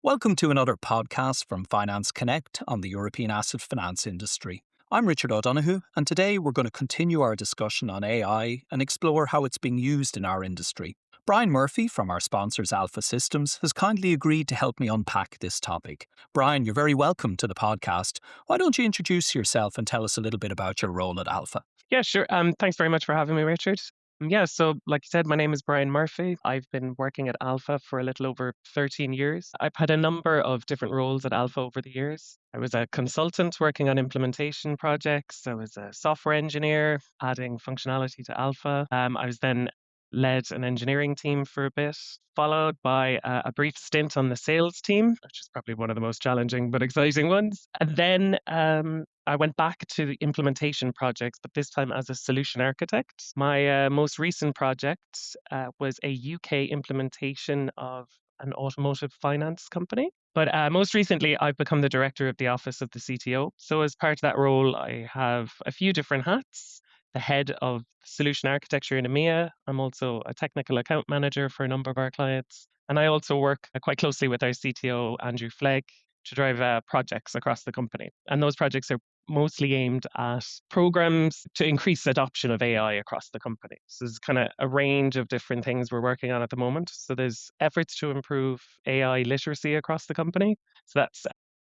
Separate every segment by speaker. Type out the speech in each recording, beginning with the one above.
Speaker 1: Welcome to another podcast from Finance Connect on the European asset finance industry. I'm Richard O'Donoghue, and today we're going to continue our discussion on AI and explore how it's being used in our industry. Brian Murphy from our sponsors Alfa Systems has kindly agreed to help me unpack this topic. Brian, you're very welcome to the podcast. Why don't you introduce yourself and tell us a little bit about your role at Alfa?
Speaker 2: Yeah, sure. Thanks very much for having me, Richard. Yeah, so like you said, my name is Brian Murphy. I've been working at Alpha for a little over 13 years. I've had a number of different roles at Alpha over the years. I was a consultant working on implementation projects. I was a software engineer adding functionality to Alpha. I was then led an engineering team for a bit, followed by a brief stint on the sales team, which is probably one of the most challenging but exciting ones. And then I went back to the implementation projects, but this time as a solution architect. My most recent project was a UK implementation of an automotive finance company. But most recently, I've become the director of the office of the CTO. So, as part of that role, I have a few different hats. The head of solution architecture in EMEA. I'm also a technical account manager for a number of our clients. And I also work quite closely with our CTO, Andrew Flegg, to drive projects across the company. And those projects are mostly aimed at programs to increase adoption of AI across the company. So there's kind of a range of different things we're working on at the moment. So there's efforts to improve AI literacy across the company. So that's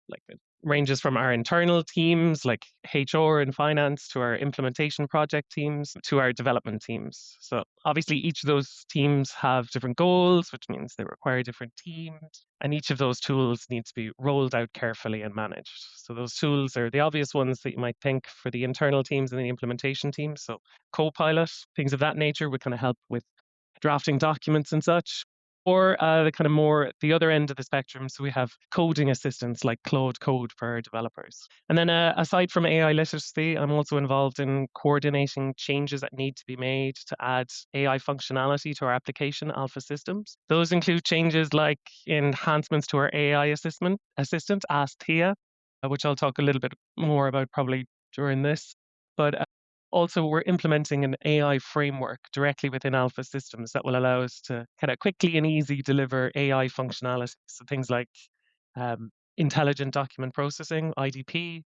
Speaker 2: like it ranges from our internal teams like HR and finance to our implementation project teams to our development teams. So obviously each of those teams have different goals, which means they require different teams. And each of those tools needs to be rolled out carefully and managed. So those tools are the obvious ones that you might think for the internal teams and the implementation teams. So Copilot, things of that nature would kind of help with drafting documents and such. Or the kind of more the other end of the spectrum. So we have coding assistants like Claude Code for our developers. And then aside from AI literacy, I'm also involved in coordinating changes that need to be made to add AI functionality to our application, Alpha Systems. Those include changes like enhancements to our AI assistant Ask Tia, which I'll talk a little bit more about probably during this. But also, we're implementing an AI framework directly within Alpha Systems that will allow us to kind of quickly and easy deliver AI functionality. So things like intelligent document processing, IDP,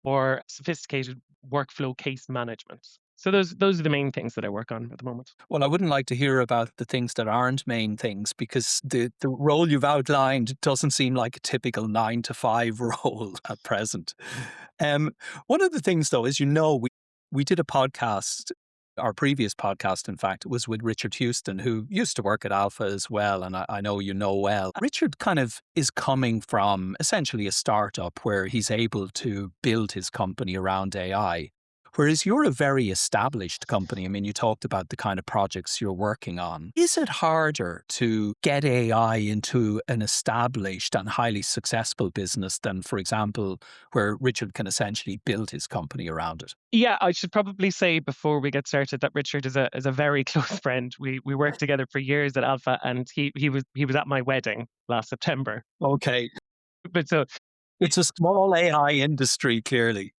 Speaker 2: or sophisticated workflow case management. So those are the main things that I work on at the moment.
Speaker 1: Well, I wouldn't like to hear about the things that aren't main things because the role you've outlined doesn't seem like a typical 9 to 5 role at present. One of the things, though, is we did a podcast. Our previous podcast, in fact, was with Richard Houston, who used to work at Alpha as well, and I know you know well. Richard kind of is coming from essentially a startup where he's able to build his company around AI. Whereas you're a very established company. I mean, you talked about the kind of projects you're working on. Is it harder to get AI into an established and highly successful business than, for example, where Richard can essentially build his company around it?
Speaker 2: Yeah, I should probably say before we get started that Richard is a very close friend. We worked together for years at Alpha, and he was at my wedding last September.
Speaker 1: Okay.
Speaker 2: But so
Speaker 1: It's a small AI industry, clearly.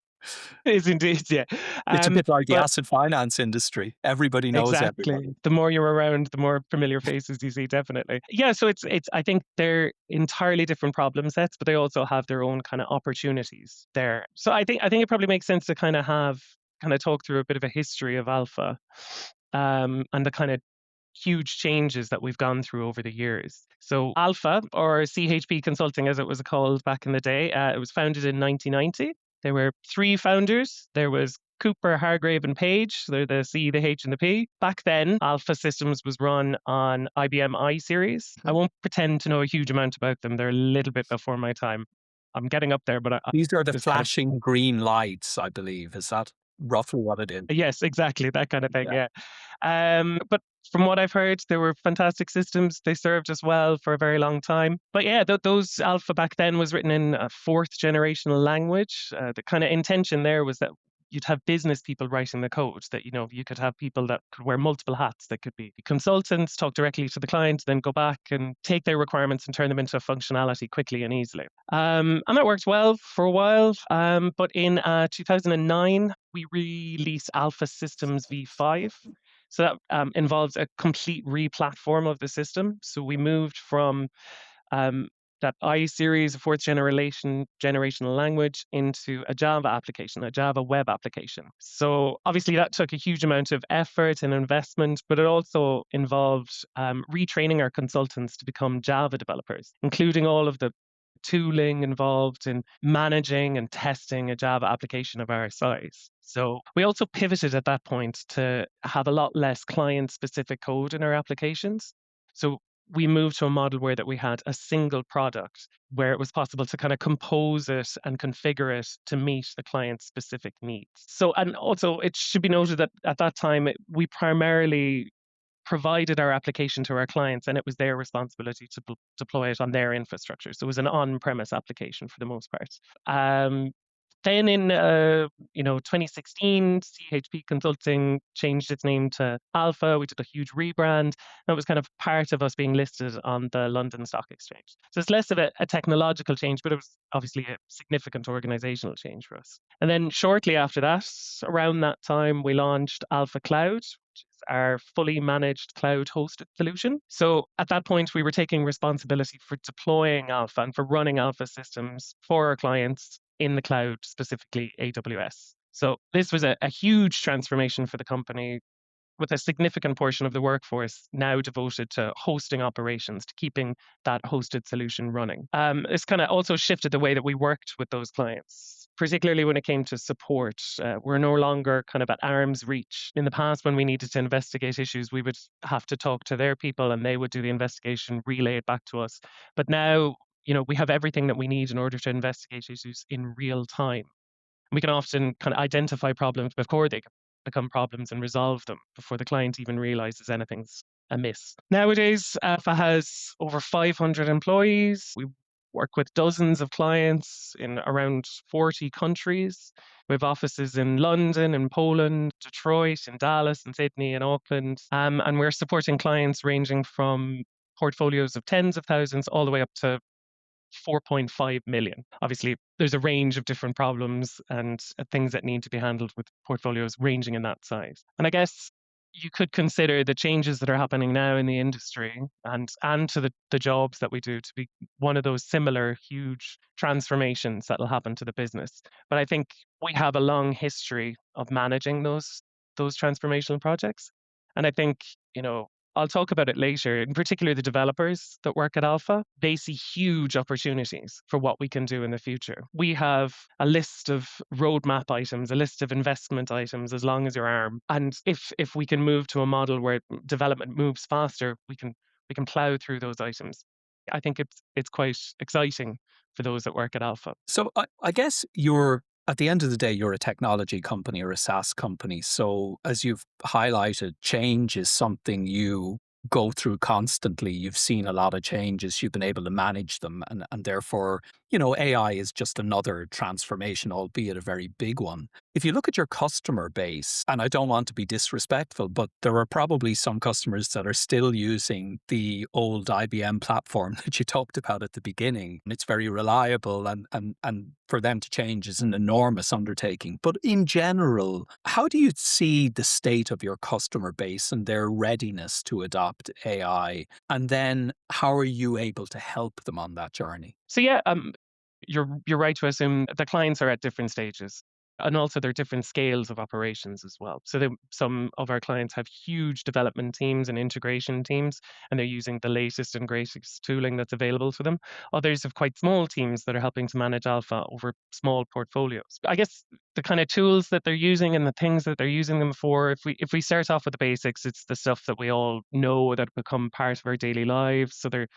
Speaker 2: is indeed, yeah.
Speaker 1: It's a bit like the
Speaker 2: But
Speaker 1: asset finance industry. Everybody knows
Speaker 2: exactly.
Speaker 1: everybody.
Speaker 2: The more you're around, the more familiar faces you see, definitely. Yeah, so it's I think they're entirely different problem sets, but they also have their own kind of opportunities there. So I think it probably makes sense to kind of talk through a bit of a history of Alpha, and the kind of huge changes that we've gone through over the years. So Alpha, or CHP Consulting as it was called back in the day, it was founded in 1990. There were three founders. There was Cooper, Hargrave, and Page. They're the C, the H, and the P. Back then, Alpha Systems was run on IBM I series. I won't pretend to know a huge amount about them. They're a little bit before my time. I'm getting up there, but I
Speaker 1: These are the
Speaker 2: just kind of
Speaker 1: flashing green lights, I believe. Is that roughly what it is?
Speaker 2: yes, exactly that kind of thing.
Speaker 1: Yeah.
Speaker 2: Yeah. But from what I've heard, they were fantastic systems. They served us well for a very long time. But yeah, those Alpha back then was written in a fourth generational language. The kind of intention there was that you'd have business people writing the code, that you could have people that could wear multiple hats, that could be consultants, talk directly to the client, then go back and take their requirements and turn them into functionality quickly and easily. And that worked well for a while. But in 2009, we released Alpha Systems V5. So that involves a complete re-platform of the system. So we moved from um, that I series, a fourth generation generational language, into a Java application, a Java web application. So obviously that took a huge amount of effort and investment, but it also involved retraining our consultants to become Java developers, including all of the tooling involved in managing and testing a Java application of our size. So we also pivoted at that point to have a lot less client specific code in our applications. So we moved to a model where that we had a single product where it was possible to kind of compose it and configure it to meet the client's specific needs. So, and also it should be noted that at that time, we primarily provided our application to our clients and it was their responsibility to deploy it on their infrastructure. So it was an on-premise application for the most part. Um, then in 2016, CHP Consulting changed its name to Alpha. We did a huge rebrand. That was kind of part of us being listed on the London Stock Exchange. So it's less of a technological change, but it was obviously a significant organizational change for us. And then shortly after that, around that time, we launched Alpha Cloud, which is our fully managed cloud hosted solution. So at that point, we were taking responsibility for deploying Alpha and for running Alpha systems for our clients in the cloud, specifically AWS. So this was a huge transformation for the company, with a significant portion of the workforce now devoted to hosting operations, to keeping that hosted solution running. This kind of also shifted the way that we worked with those clients, particularly when it came to support. We're no longer kind of at arm's reach. In the past, when we needed to investigate issues, we would have to talk to their people and they would do the investigation, relay it back to us. But now, we have everything that we need in order to investigate issues in real time. We can often kind of identify problems before they become problems and resolve them before the client even realizes anything's amiss. Nowadays, Alpha has over 500 employees. We work with dozens of clients in around 40 countries. We have offices in London, in Poland, Detroit, in Dallas, in Sydney, and Auckland. And we're supporting clients ranging from portfolios of tens of thousands all the way up to 4.5 million. Obviously, there's a range of different problems and things that need to be handled with portfolios ranging in that size. And I guess you could consider the changes that are happening now in the industry and to the jobs that we do to be one of those similar huge transformations that will happen to the business. But I think we have a long history of managing those transformational projects. And I think, I'll talk about it later. In particular, the developers that work at Alpha, they see huge opportunities for what we can do in the future. We have a list of roadmap items, a list of investment items as long as your arm. And if we can move to a model where development moves faster, we can plow through those items. I think it's quite exciting for those that work at Alpha.
Speaker 1: So I guess you're at the end of the day, you're a technology company or a SaaS company. So as you've highlighted, change is something you go through constantly. You've seen a lot of changes. You've been able to manage them. And therefore, AI is just another transformation, albeit a very big one. If you look at your customer base, and I don't want to be disrespectful, but there are probably some customers that are still using the old IBM platform that you talked about at the beginning. And it's very reliable and for them to change is an enormous undertaking. But in general, how do you see the state of your customer base and their readiness to adopt AI? And then how are you able to help them on that journey?
Speaker 2: So yeah, you're right to assume the clients are at different stages. And also, there are different scales of operations as well. So, some of our clients have huge development teams and integration teams, and they're using the latest and greatest tooling that's available to them. Others have quite small teams that are helping to manage Alpha over small portfolios. I guess the kind of tools that they're using and the things that they're using them for, if we start off with the basics, it's the stuff that we all know that become part of our daily lives. So they're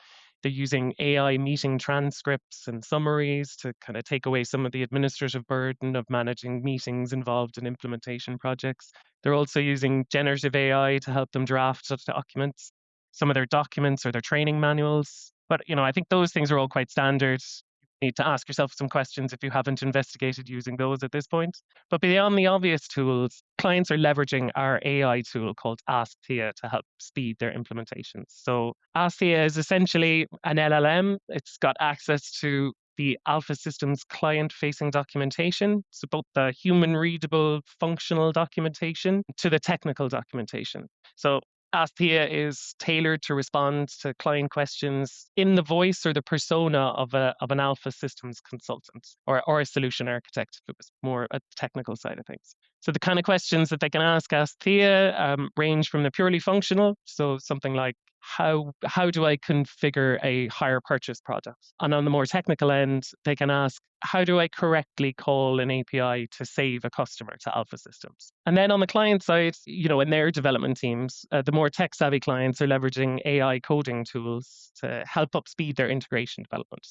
Speaker 2: using AI meeting transcripts and summaries to kind of take away some of the administrative burden of managing meetings involved in implementation projects. They're also using generative AI to help them draft such documents, some of their documents or their training manuals. But I think those things are all quite standard. You need to ask yourself some questions if you haven't investigated using those at this point. But beyond the obvious tools, clients are leveraging our AI tool called Ask Thea to help speed their implementations. So Ask Thea is essentially an LLM. It's got access to the Alpha Systems client-facing documentation, so both the human-readable functional documentation to the technical documentation. So Asthia is tailored to respond to client questions in the voice or the persona of an Alpha systems consultant or a solution architect if it was more at the technical side of things. So the kind of questions that they can ask Asthia range from the purely functional, so something like how do I configure a hire purchase product? And on the more technical end, they can ask, how do I correctly call an API to save a customer to Alpha Systems? And then on the client side, in their development teams, the more tech savvy clients are leveraging AI coding tools to help up speed their integration development.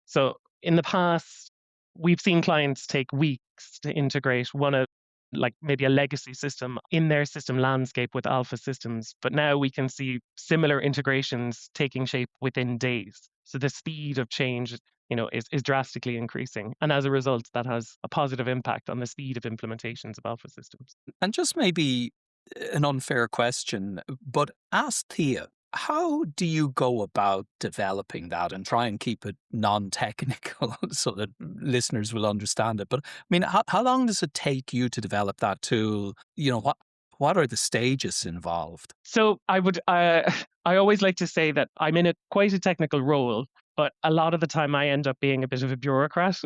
Speaker 2: So in the past, we've seen clients take weeks to integrate one of like maybe a legacy system in their system landscape with Alpha systems. But now we can see similar integrations taking shape within days. So the speed of change, is drastically increasing. And as a result, that has a positive impact on the speed of implementations of Alpha systems.
Speaker 1: And just maybe an unfair question, but ask Thea, how do you go about developing that and try and keep it non-technical so that listeners will understand it? But I mean, how long does it take you to develop that tool? What are the stages involved?
Speaker 2: So I always like to say that I'm in quite a technical role, but a lot of the time I end up being a bit of a bureaucrat.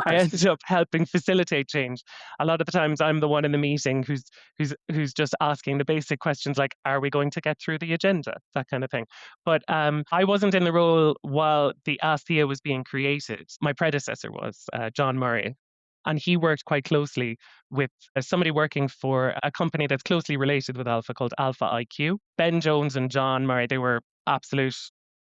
Speaker 2: I
Speaker 1: Right.
Speaker 2: ended up helping facilitate change. A lot of the times I'm the one in the meeting who's just asking the basic questions like, are we going to get through the agenda? That kind of thing. But I wasn't in the role while the Asthia was being created. My predecessor was John Murray. And he worked quite closely with somebody working for a company that's closely related with Alpha called Alpha IQ. Ben Jones and John Murray, they were absolute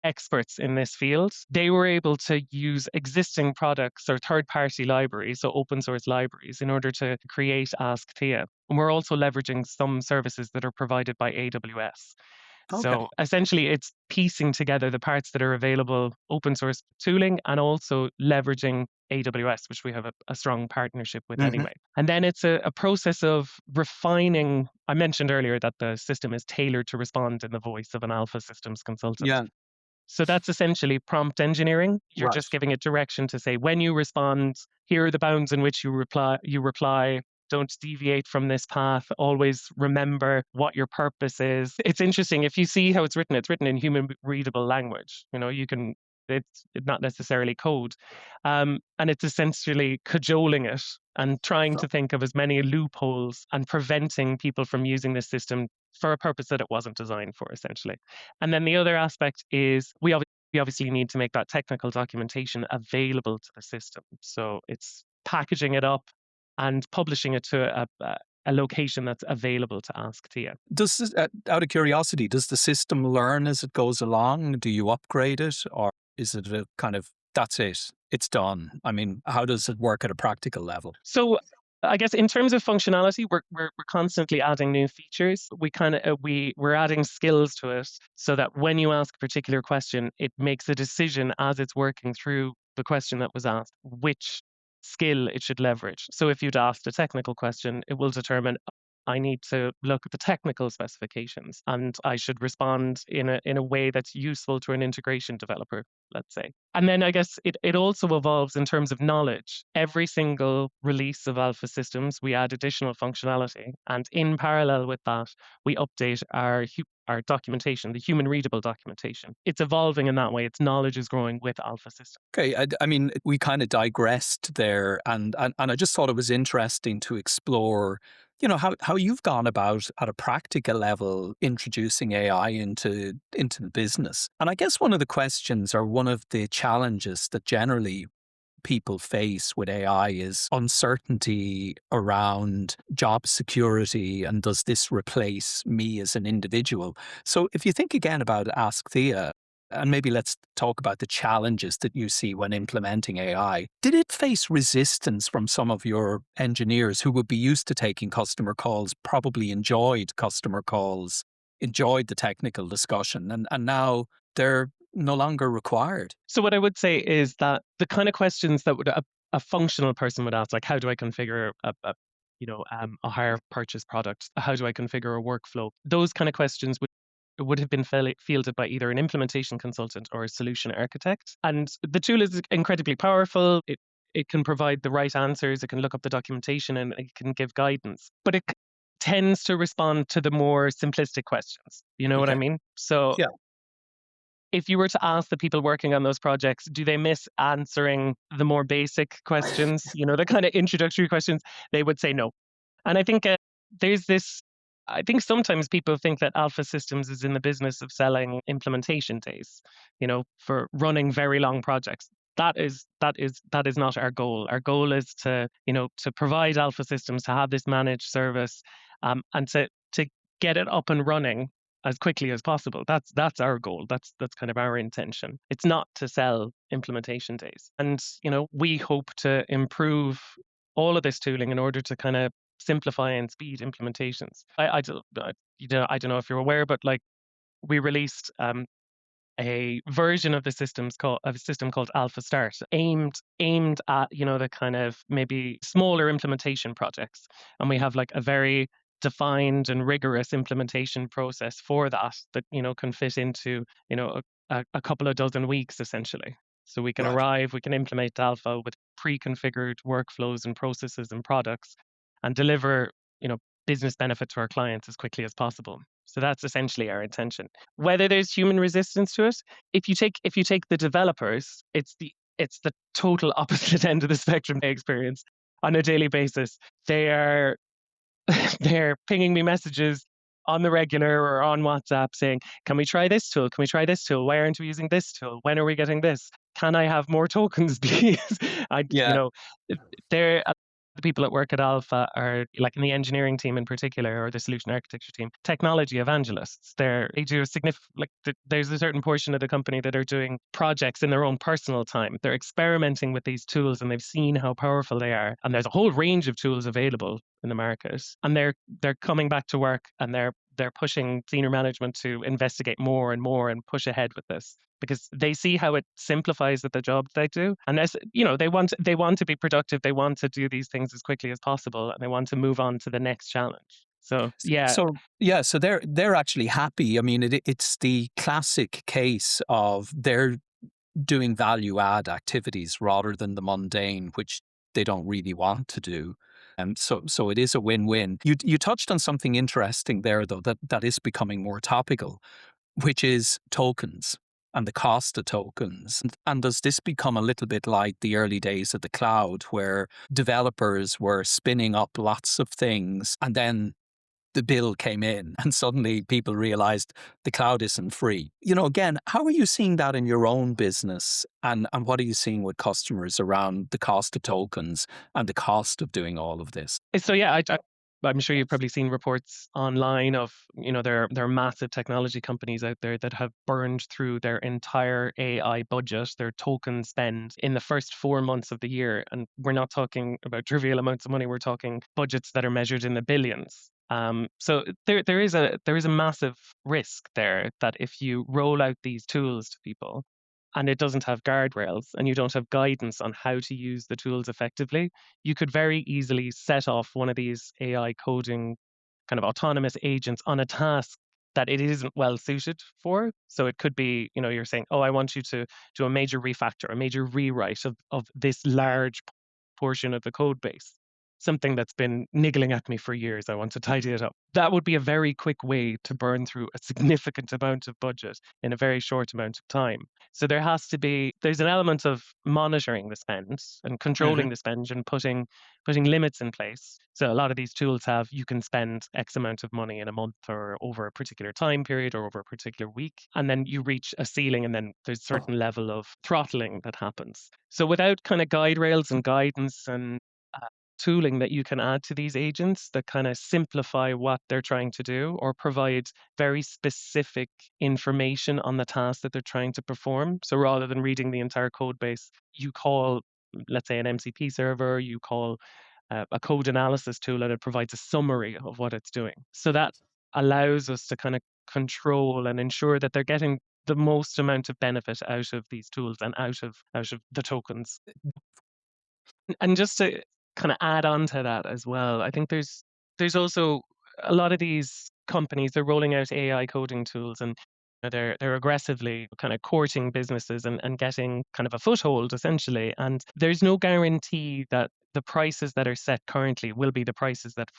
Speaker 2: experts in this field. They were able to use existing products or third party libraries, so open source libraries, in order to create Ask Thea. And we're also leveraging some services that are provided by AWS.
Speaker 1: Okay.
Speaker 2: So essentially, it's piecing together the parts that are available, open source tooling, and also leveraging AWS, which we have a strong partnership with
Speaker 1: Hmm.
Speaker 2: anyway. And then it's a process of refining. I mentioned earlier that the system is tailored to respond in the voice of an Alpha systems consultant.
Speaker 1: Yeah.
Speaker 2: So that's essentially prompt engineering. You're
Speaker 1: Right.
Speaker 2: just giving it direction to say, when you respond, here are the bounds in which you reply. Don't deviate from this path. Always remember what your purpose is. It's interesting. If you see how it's written in human readable language. It's not necessarily code. And it's essentially cajoling it and trying to think of as many loopholes and preventing people from using this system for a purpose that it wasn't designed for, essentially. And then the other aspect is we obviously need to make that technical documentation available to the system. So it's packaging it up and publishing it to a location that's available to Ask Tia.
Speaker 1: Out of curiosity, does the system learn as it goes along? Do you upgrade it, or is it a kind of that's it, it's done? I mean, how does it work at a practical level?
Speaker 2: So I guess in terms of functionality, we're constantly adding new features. We're adding skills to it so that when you ask a particular question, it makes a decision as it's working through the question that was asked, which skill it should leverage. So if you'd asked a technical question, it will determine I need to look at the technical specifications and I should respond in a way that's useful to an integration developer, let's say. And then I guess it also evolves in terms of knowledge. Every single release of Alpha Systems, we add additional functionality. And in parallel with that, we update our documentation, the human readable documentation. It's evolving in that way. Its knowledge is growing with Alpha Systems.
Speaker 1: Okay, I mean, we kind of digressed there, and I just thought it was interesting to explore, how you've gone about at a practical level introducing AI into the business. And I guess one of the questions or one of the challenges that generally people face with AI is uncertainty around job security and does this replace me as an individual? So if you think again about Ask Thea, and maybe let's talk about the challenges that you see when implementing AI. Did it face resistance from some of your engineers who would be used to taking customer calls, probably enjoyed customer calls, enjoyed the technical discussion, and now they're no longer required?
Speaker 2: So what I would say is that the kind of questions that a functional person would ask, like how do I configure a hire purchase product? How do I configure a workflow? Those kind of questions would have been fielded by either an implementation consultant or a solution architect. And the tool is incredibly powerful. It can provide the right answers. It can look up the documentation and it can give guidance. But it tends to respond to the more simplistic questions. You know what I
Speaker 1: Okay.
Speaker 2: mean? So
Speaker 1: Yeah.
Speaker 2: if you were to ask the people working on those projects, do they miss answering the more basic questions, the kind of introductory questions, they would say no. And I think there's this. I think sometimes people think that Alpha Systems is in the business of selling implementation days, for running very long projects. That is not our goal. Our goal is to provide Alpha Systems to have this managed service, and to get it up and running as quickly as possible. That's our goal. That's kind of our intention. It's not to sell implementation days. And we hope to improve all of this tooling in order to kind of simplify and speed implementations. I don't know if you're aware, but like we released a version of the system called Alpha Start, aimed at the kind of maybe smaller implementation projects, and we have like a very defined and rigorous implementation process for that can fit into a couple of dozen weeks essentially. So we can
Speaker 1: Right.
Speaker 2: arrive, we can implement Alpha with pre-configured workflows and processes and products, and deliver you know business benefit to our clients as quickly as possible. So that's essentially our intention. Whether there's human resistance to it, if you take the developers, it's the total opposite end of the spectrum they experience on a daily basis. They are they're pinging me messages on the regular or on WhatsApp saying, "Can we try this tool? Can we try this tool? Why aren't we using this tool? When are we getting this? Can I have more tokens, please?" I, you
Speaker 1: Yeah.
Speaker 2: know, they're the people that work at Alpha are like in the engineering team in particular, or the solution architecture team, technology evangelists. They do a significant there's a certain portion of the company that are doing projects in their own personal time. They're experimenting with these tools and they've seen how powerful they are. And there's a whole range of tools available in the market. And they're coming back to work and they're pushing senior management to investigate more and more and push ahead with this because they see how it simplifies the job they do. And as they want to be productive, they want to do these things as quickly as possible, and they want to move on to the next challenge. So yeah,
Speaker 1: So yeah, so they're actually happy. I mean, it's the classic case of they're doing value add activities rather than the mundane, which they don't really want to do. And so it is a win-win. You touched on something interesting there, though, that is becoming more topical, which is tokens and the cost of tokens. And does this become a little bit like the early days of the cloud, where developers were spinning up lots of things and then the bill came in and suddenly people realized the cloud isn't free? Again, how are you seeing that in your own business? And what are you seeing with customers around the cost of tokens and the cost of doing all of this?
Speaker 2: so yeah, I'm sure you've probably seen reports online of there are massive technology companies out there that have burned through their entire AI budget, their token spend in the first 4 months of the year, and we're not talking about trivial amounts of money. We're talking budgets that are measured in the billions. So there is a massive risk there that if you roll out these tools to people and it doesn't have guardrails and you don't have guidance on how to use the tools effectively, you could very easily set off one of these AI coding kind of autonomous agents on a task that it isn't well suited for. So it could be, you're saying, "Oh, I want you to do a major refactor, a major rewrite of this large portion of the code base. Something that's been niggling at me for years. I want to tidy it up." That would be a very quick way to burn through a significant amount of budget in a very short amount of time. So there's an element of monitoring the spend and
Speaker 1: Hmm.
Speaker 2: controlling the spend and putting limits in place. So a lot of these tools have, you can spend X amount of money in a month or over a particular time period or over a particular week. And then you reach a ceiling and then there's a certain level of throttling that happens. So without kind of guide rails and guidance and tooling that you can add to these agents that kind of simplify what they're trying to do or provide very specific information on the task that they're trying to perform. So rather than reading the entire code base, you call, let's say, an MCP server, you call a code analysis tool, and it provides a summary of what it's doing. So that allows us to kind of control and ensure that they're getting the most amount of benefit out of these tools and out of the tokens. And just to kind of add on to that as well, I think there's also a lot of these companies, they're rolling out AI coding tools, and they're aggressively kind of courting businesses and getting kind of a foothold essentially. And there's no guarantee that the prices that are set currently will be the prices that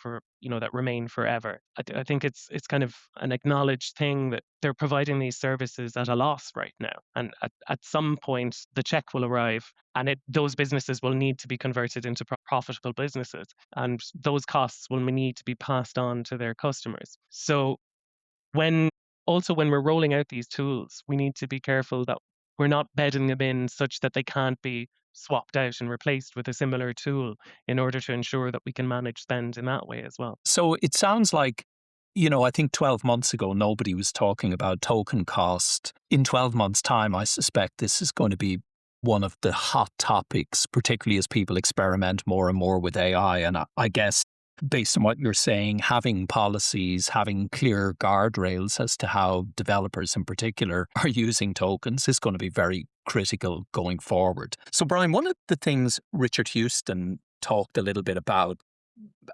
Speaker 2: that remain forever. I think it's kind of an acknowledged thing that they're providing these services at a loss right now, and at some point the check will arrive, and those businesses will need to be converted into profitable businesses, and those costs will need to be passed on to their customers. So when when we're rolling out these tools, we need to be careful that we're not bedding them in such that they can't be swapped out and replaced with a similar tool in order to ensure that we can manage spend in that way as well.
Speaker 1: So it sounds like, I think 12 months ago, nobody was talking about token cost. In 12 months' time, I suspect this is going to be one of the hot topics, particularly as people experiment more and more with AI. And I guess, based on what you're saying, having policies, having clear guardrails as to how developers in particular are using tokens is going to be very critical going forward. So, Brian, one of the things Richard Houston talked a little bit about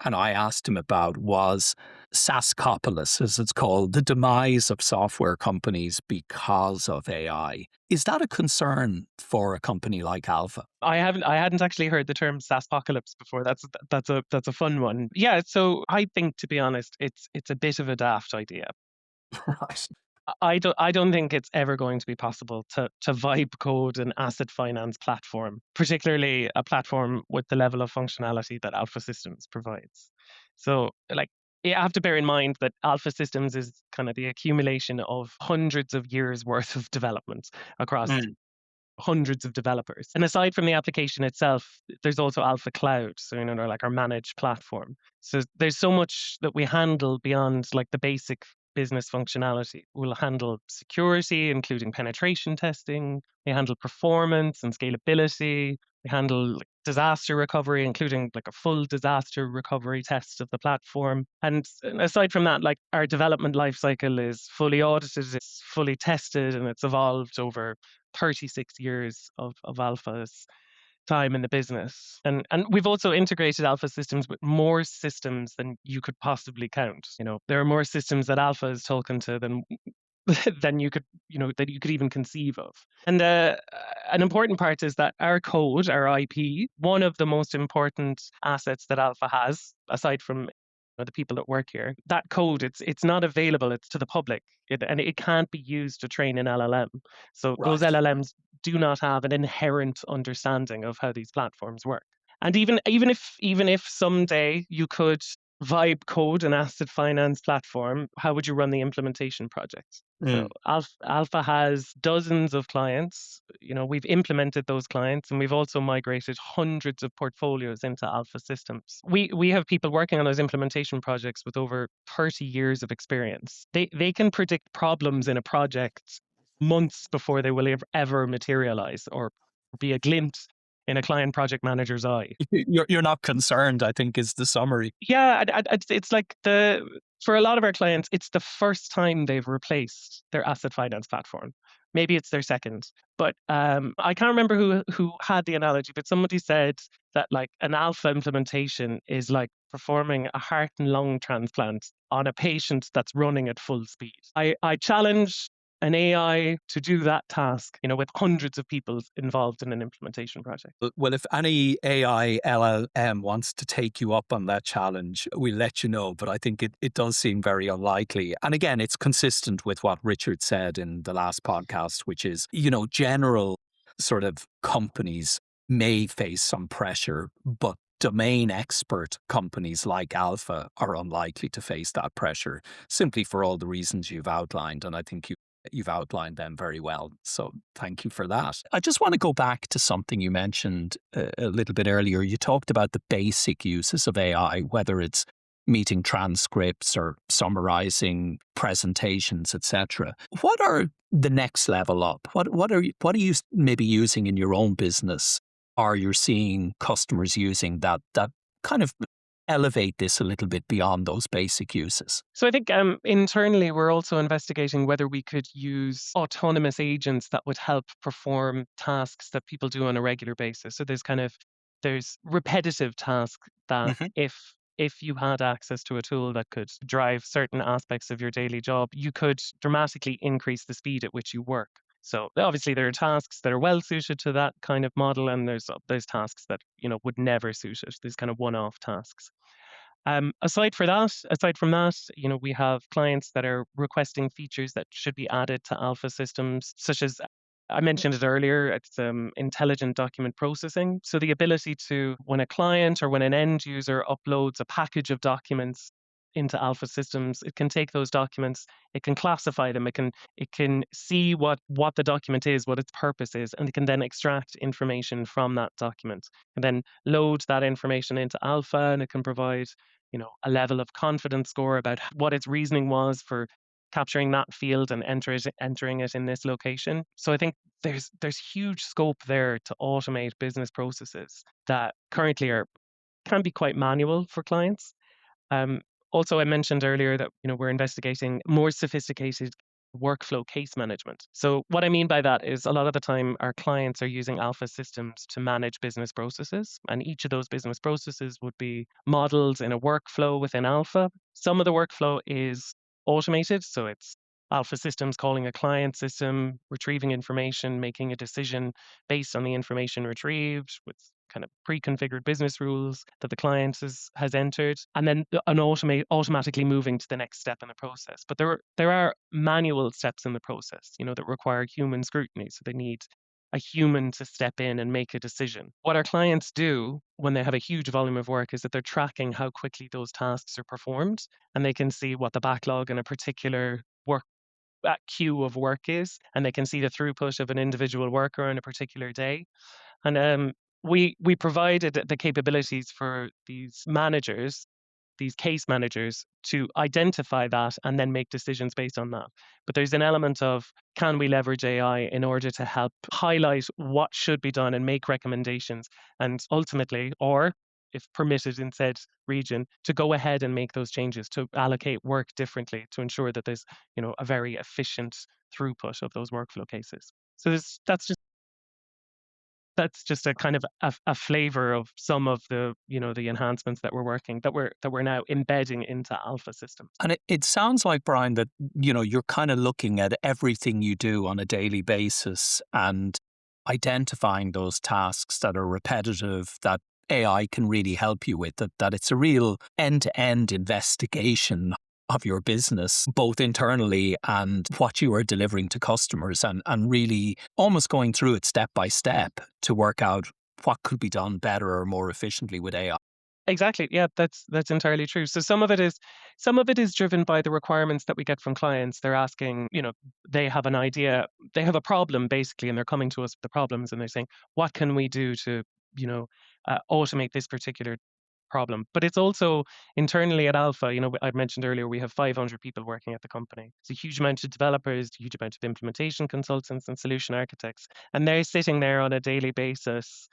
Speaker 1: and I asked him about was SaaScopolis, as it's called, the demise of software companies because of AI. Is that a concern for a company like Alpha?
Speaker 2: I hadn't actually heard the term SaaSpocalypse before. That's a fun one. Yeah, so I think, to be honest, it's a bit of a daft idea.
Speaker 1: Right.
Speaker 2: I don't think it's ever going to be possible to vibe code an asset finance platform, particularly a platform with the level of functionality that Alpha Systems provides. So, like, you have to bear in mind that Alpha Systems is kind of the accumulation of hundreds of years worth of development across
Speaker 1: Mm.
Speaker 2: hundreds of developers. And aside from the application itself, there's also Alpha Cloud. So, they're like our managed platform. So there's so much that we handle beyond like the basic business functionality. We'll handle security, including penetration testing. We handle performance and scalability. We handle like, disaster recovery, including like a full disaster recovery test of the platform. And aside from that, like our development lifecycle is fully audited, it's fully tested, and it's evolved over 36 years of Alpha's time in the business. And we've also integrated Alpha systems with more systems than you could possibly count. There are more systems that Alpha is talking to than than that you could even conceive of. And an important part is that our code, our IP, one of the most important assets that Alpha has, aside from the people that work here, that code it's not available. It's to the public, and it can't be used to train an LLM. So those
Speaker 1: Right.
Speaker 2: LLMs do not have an inherent understanding of how these platforms work. And even if someday you could vibe code an asset finance platform, how would you run the implementation project? So
Speaker 1: Mm.
Speaker 2: Alpha has dozens of clients. We've implemented those clients, and we've also migrated hundreds of portfolios into Alpha systems. We have people working on those implementation projects with over 30 years of experience. They can predict problems in a project months before they will ever materialize or be a glint in a client project manager's eye.
Speaker 1: You're not concerned, I think, is the summary.
Speaker 2: Yeah, it's like for a lot of our clients, it's the first time they've replaced their asset finance platform. Maybe it's their second, but I can't remember who had the analogy, but somebody said that like an Alpha implementation is like performing a heart and lung transplant on a patient that's running at full speed. I challenge an AI to do that task, with hundreds of people involved in an implementation project.
Speaker 1: Well, if any AI LLM wants to take you up on that challenge, we'll let you know. But I think it does seem very unlikely. And again, it's consistent with what Richard said in the last podcast, which is, general sort of companies may face some pressure, but domain expert companies like Alpha are unlikely to face that pressure simply for all the reasons you've outlined. And I think you've outlined them very well. So thank you for that. I just want to go back to something you mentioned a little bit earlier. You talked about the basic uses of AI, whether it's meeting transcripts or summarizing presentations, etc. What are the next level up? What are you maybe using in your own business? Are you seeing customers using that kind of elevate this a little bit beyond those basic uses?
Speaker 2: So I think internally we're also investigating whether we could use autonomous agents that would help perform tasks that people do on a regular basis. So there's repetitive tasks that
Speaker 1: Hmm.
Speaker 2: if you had access to a tool that could drive certain aspects of your daily job, you could dramatically increase the speed at which you work. So obviously there are tasks that are well suited to that kind of model, and there's tasks that would never suit it. These kind of one-off tasks. Aside from that, we have clients that are requesting features that should be added to Alpha systems, such as I mentioned it earlier, it's intelligent document processing. So the ability to, when a client or when an end user uploads a package of documents into Alpha systems, it can take those documents, it can classify them, it can see what the document is, what its purpose is, and it can then extract information from that document and then load that information into Alpha, and it can provide a level of confidence score about what its reasoning was for capturing that field and entering it in this location. So I think there's huge scope there to automate business processes that currently are can be quite manual for clients. Um, Also, I mentioned earlier that we're investigating more sophisticated workflow case management. So what I mean by that is a lot of the time our clients are using Alpha systems to manage business processes, and each of those business processes would be modeled in a workflow within Alpha. Some of the workflow is automated, so it's Alpha systems calling a client system, retrieving information, making a decision based on the information retrieved with kind of pre-configured business rules that the client has entered, and then automatically moving to the next step in the process. But there are manual steps in the process, that require human scrutiny. So they need a human to step in and make a decision. What our clients do when they have a huge volume of work is that they're tracking how quickly those tasks are performed, and they can see what the backlog in a particular work that queue of work is, and they can see the throughput of an individual worker on a particular day. And we provided the capabilities for these case managers, to identify that and then make decisions based on that. But there's an element of, can we leverage AI in order to help highlight what should be done and make recommendations, and ultimately, or if permitted in said region, to go ahead and make those changes to allocate work differently to ensure that there's a very efficient throughput of those workflow cases. So that's just a kind of a flavor of some of the enhancements that we're now embedding into Alpha systems.
Speaker 1: And it sounds like, Brian, that you're kind of looking at everything you do on a daily basis and identifying those tasks that are repetitive that AI can really help you with. That it's a real end-to-end investigation of your business, both internally and what you are delivering to customers, and really almost going through it step by step to work out what could be done better or more efficiently with AI.
Speaker 2: Exactly. Yeah, that's entirely true. So some of it is driven by the requirements that we get from clients. They're asking, they have an idea, they have a problem basically, and they're coming to us with the problems, and they're saying, what can we do to, you know, automate this particular problem? But it's also internally at Alpha, I mentioned earlier, we have 500 people working at the company. It's a huge amount of developers, a huge amount of implementation consultants and solution architects, and they're sitting there on a daily basis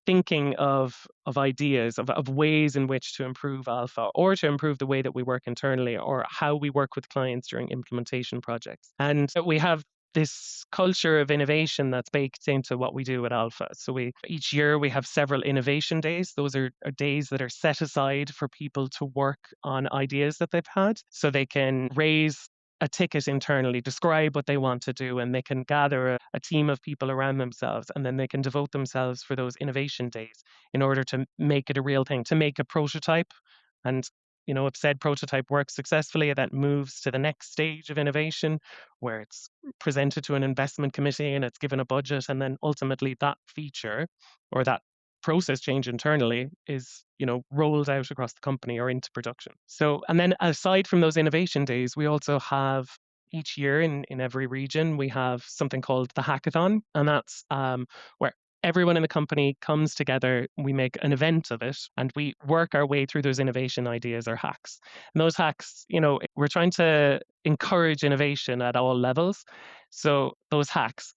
Speaker 2: thinking of ideas of ways in which to improve Alpha, or to improve the way that we work internally, or how we work with clients during implementation projects. And we have this culture of innovation that's baked into what we do at Alpha. So we each year we have several innovation days. Those are days that are set aside for people to work on ideas that they've had, so they can raise a ticket internally, describe what they want to do, and they can gather a team of people around themselves, and then they can devote themselves for those innovation days in order to make it a real thing, to make a prototype. And if said prototype works successfully, that moves to the next stage of innovation, where it's presented to an investment committee and it's given a budget, and then ultimately that feature or that process change internally is rolled out across the company or into production. So, and then aside from those innovation days, we also have each year in every region we have something called the hackathon, and that's where everyone in the company comes together, we make an event of it, and we work our way through those innovation ideas or hacks. And those hacks, we're trying to encourage innovation at all levels. So those hacks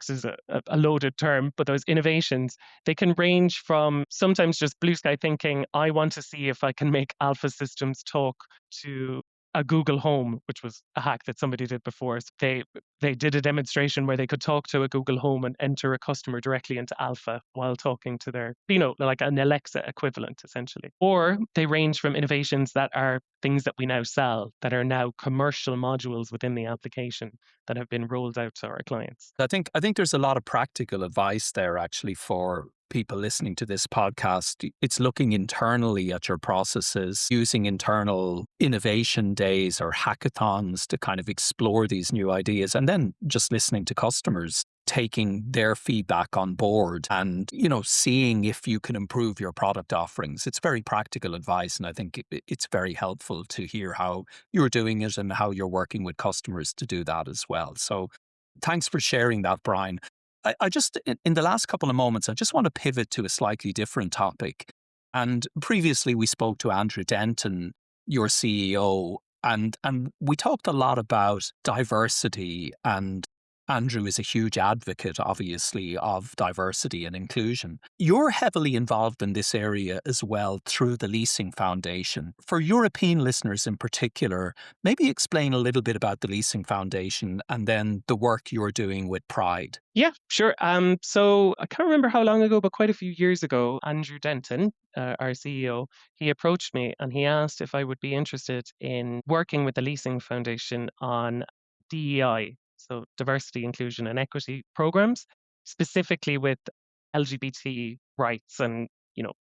Speaker 2: is a loaded term, but those innovations, they can range from sometimes just blue sky thinking, I want to see if I can make Alpha systems talk to a Google Home, which was a hack that somebody did before. So they did a demonstration where they could talk to a Google Home and enter a customer directly into Alpha while talking to their, like an Alexa equivalent, essentially. Or they range from innovations that are things that we now sell, that are now commercial modules within the application that have been rolled out to our clients.
Speaker 1: I think there's a lot of practical advice there actually for people listening to this podcast. It's looking internally at your processes, using internal innovation days or hackathons to kind of explore these new ideas, and then just listening to customers, taking their feedback on board and, seeing if you can improve your product offerings. It's very practical advice. And I think it's very helpful to hear how you're doing it and how you're working with customers to do that as well. So thanks for sharing that, Brian. I just, in the last couple of moments, I just want to pivot to a slightly different topic. And previously, we spoke to Andrew Denton, your CEO, and we talked a lot about diversity. And Andrew is a huge advocate, obviously, of diversity and inclusion. You're heavily involved in this area as well through the Leasing Foundation. For European listeners in particular, maybe explain a little bit about the Leasing Foundation and then the work you're doing with Pride.
Speaker 2: Yeah, sure. So I can't remember how long ago, but quite a few years ago, Andrew Denton, our CEO, he approached me and he asked if I would be interested in working with the Leasing Foundation on DEI, so diversity, inclusion, and equity programs, specifically with LGBT rights and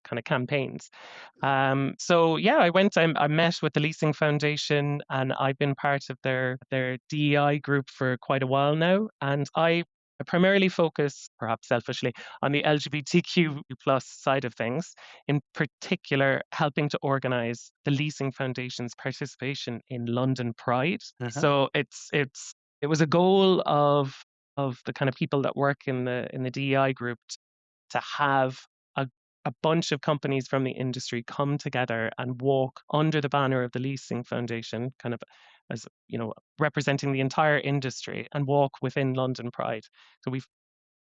Speaker 2: kind of campaigns. So yeah, I met with the Leasing Foundation, and I've been part of their DEI group for quite a while now, and I primarily focus, perhaps selfishly, on the LGBTQ plus side of things, in particular, helping to organize the Leasing Foundation's participation in London Pride.
Speaker 1: Uh-huh.
Speaker 2: So it was a goal of the kind of people that work in the DEI group to have a bunch of companies from the industry come together and walk under the banner of the Leasing Foundation, kind of as representing the entire industry, and walk within London Pride. So we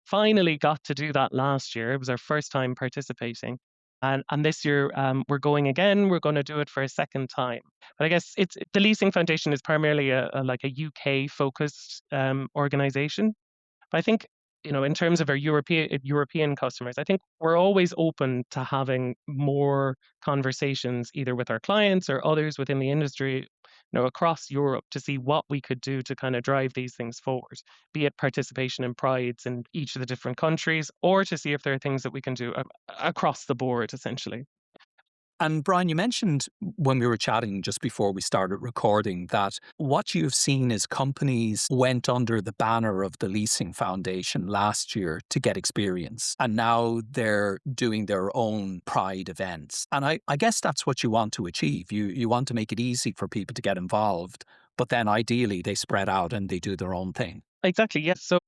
Speaker 2: finally got to do that last year. It was our first time participating. And this year we're going again. We're going to do it for a second time. But I guess it's the Leasing Foundation is primarily like a UK focused organization. But I think, in terms of our European customers, I think we're always open to having more conversations either with our clients or others within the industry, across Europe to see what we could do to kind of drive these things forward, be it participation in prides in each of the different countries, or to see if there are things that we can do across the board, essentially.
Speaker 1: And Brian, you mentioned when we were chatting just before we started recording that what you've seen is companies went under the banner of the Leasing Foundation last year to get experience. And now they're doing their own Pride events. And I guess that's what you want to achieve. You want to make it easy for people to get involved, but then ideally they spread out and they do their own thing.
Speaker 2: Exactly, yes. So,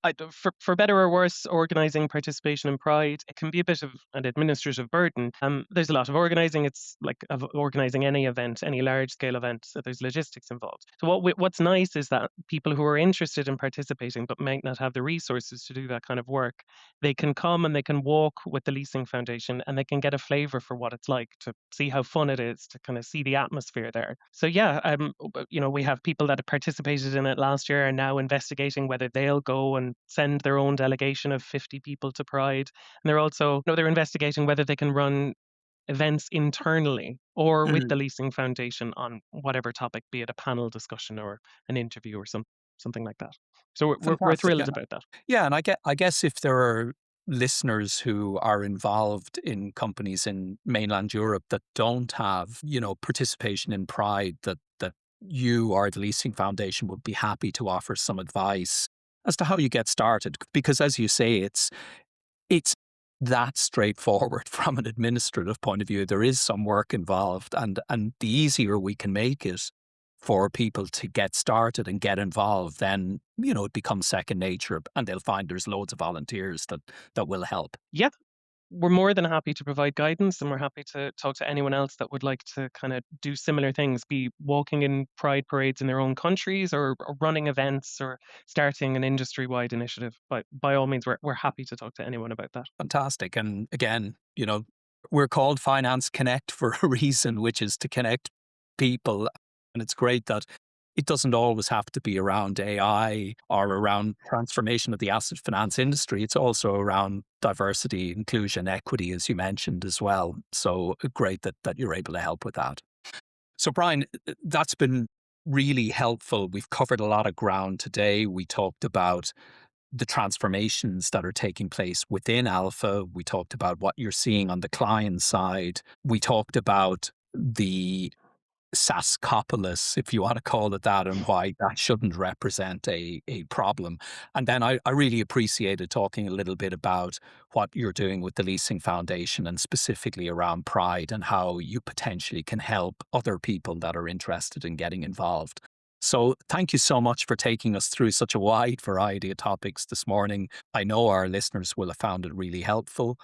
Speaker 2: for better or worse, organizing participation in Pride, it can be a bit of an administrative burden. There's a lot of organizing. It's like of organizing any event, any large scale event. So there's logistics involved. So what's nice is that people who are interested in participating but might not have the resources to do that kind of work, they can come and they can walk with the Leasing Foundation, and they can get a flavor for what it's like to see how fun it is, to kind of see the atmosphere there. So yeah, we have people that have participated in it last year are now investigating whether they'll go and send their own delegation of 50 people to Pride. And they're also, they're investigating whether they can run events internally or with the Leasing Foundation on whatever topic, be it a panel discussion or an interview or something like that. So we're
Speaker 1: Fantastic.
Speaker 2: thrilled about that.
Speaker 1: Yeah, and I guess if there are listeners who are involved in companies in mainland Europe that don't have, participation in Pride, that you or the Leasing Foundation would be happy to offer some advice as to how you get started. Because as you say, it's that straightforward from an administrative point of view. There is some work involved, and the easier we can make it for people to get started and get involved, then it becomes second nature, and they'll find there's loads of volunteers that will help.
Speaker 2: Yeah, we're more than happy to provide guidance, and we're happy to talk to anyone else that would like to kind of do similar things, be walking in pride parades in their own countries, or running events, or starting an industry-wide initiative. But by all means, we're happy to talk to anyone about that.
Speaker 1: Fantastic. And again, we're called Finance Connect for a reason, which is to connect people And it's great that it doesn't always have to be around AI or around transformation of the asset finance industry. It's also around diversity, inclusion, equity, as you mentioned as well. So great that you're able to help with that. So, Brian, that's been really helpful. We've covered a lot of ground today. We talked about the transformations that are taking place within Alpha. We talked about what you're seeing on the client side. We talked about the Sascopolis, if you want to call it that, and why that shouldn't represent a problem. And then I really appreciated talking a little bit about what you're doing with the Leasing Foundation and specifically around Pride and how you potentially can help other people that are interested in getting involved. So thank you so much for taking us through such a wide variety of topics this morning. I know our listeners will have found it really helpful.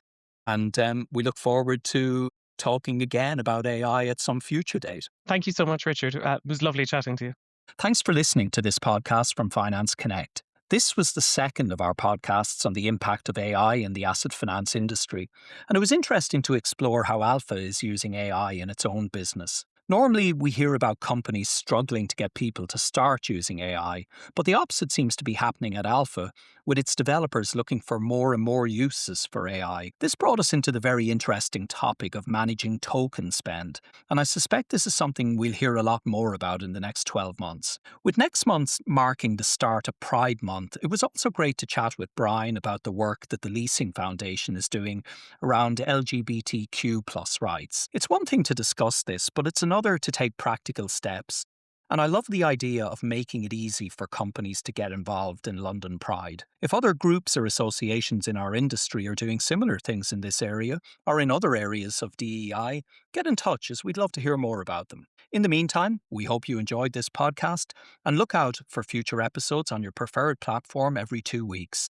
Speaker 1: And we look forward to talking again about AI at some future date.
Speaker 2: Thank you so much, Richard. It was lovely chatting to you.
Speaker 1: Thanks for listening to this podcast from Finance Connect. This was the second of our podcasts on the impact of AI in the asset finance industry, and it was interesting to explore how Alpha is using AI in its own business. Normally, we hear about companies struggling to get people to start using AI, but the opposite seems to be happening at Alpha, with its developers looking for more and more uses for AI. This brought us into the very interesting topic of managing token spend, and I suspect this is something we'll hear a lot more about in the next 12 months. With next month marking the start of Pride Month, it was also great to chat with Brian about the work that the Leasing Foundation is doing around LGBTQ plus rights. It's one thing to discuss this, but it's another to take practical steps. And I love the idea of making it easy for companies to get involved in London Pride. If other groups or associations in our industry are doing similar things in this area or in other areas of DEI, get in touch as we'd love to hear more about them. In the meantime, we hope you enjoyed this podcast and look out for future episodes on your preferred platform every 2 weeks.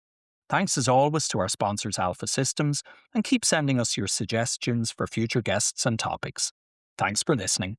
Speaker 1: Thanks as always to our sponsors Alpha Systems, and keep sending us your suggestions for future guests and topics. Thanks for listening.